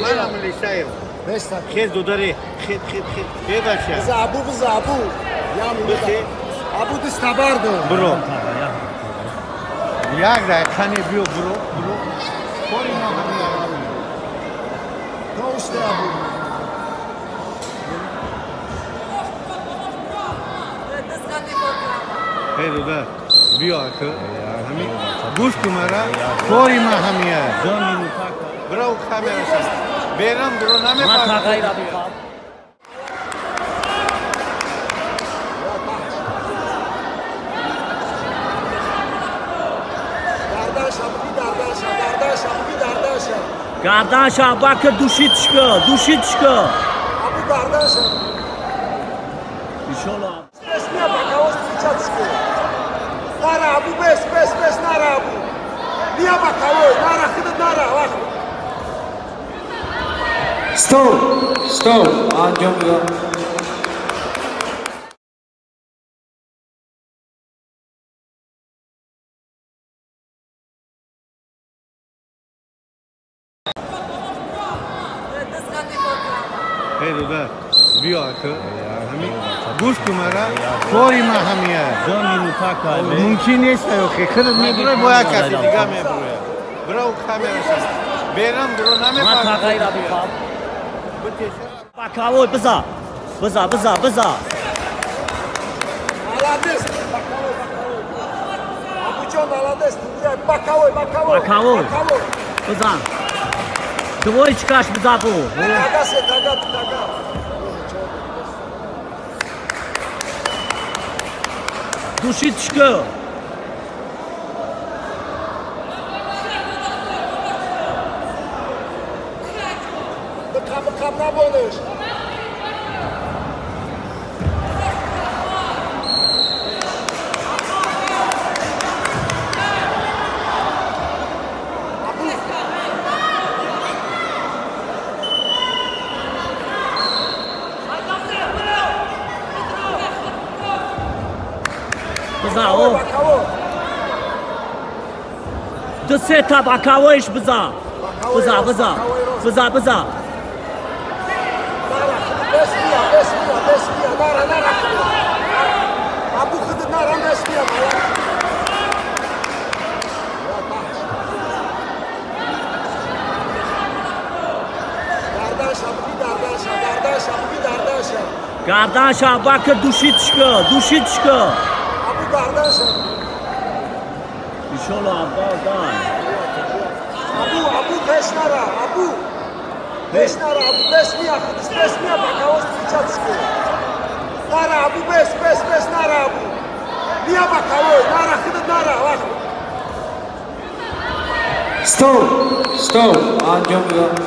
منم لیسایم خیز دو داره خید بشه زابو ابو دستبرد برو یک دقیقه بیو برو کوری ما همین دوست ابو هی دو بیا که همین گوش کمرا کوری ما همیه برو کامرا شد برم برو نمیفهم Qardaşa bakı duşi çıkı. Abu qardaşa. İnşallah. Besmiya bakavos çıçatski. Nara Abu bes nara Abu. Niye bakavoy? Nara xıdı nara bak. Stop. Anjom ya. هی دو بیا که همین گوش کمرا کوری ما همیه ممکن نیست که خودت میبره باید کسی دیگه میبره برو کامرا شد برم برو نمیفهم Bakavoy bıza. Alades. Abujon alades. Bakavoy. Bıza. Dvoy çıkaş bıza bu. Taga. Duşi çıkı. Kap nabonuş. Bıza o. Du seta bakavoyş bıza. Bıza. Besmiya. Nara. Abu xıdı nara besmiya. Qardaşa bakı duşi çıkı. Abu qardaşa. İnşallah abdan. Abu besnara. Abu besmiya. Besmiya bakavos çıçatski. Nara Abu bes nara Abu. Niye bakavoy? Nara xıdı nara bak. Stop. Anjom ya.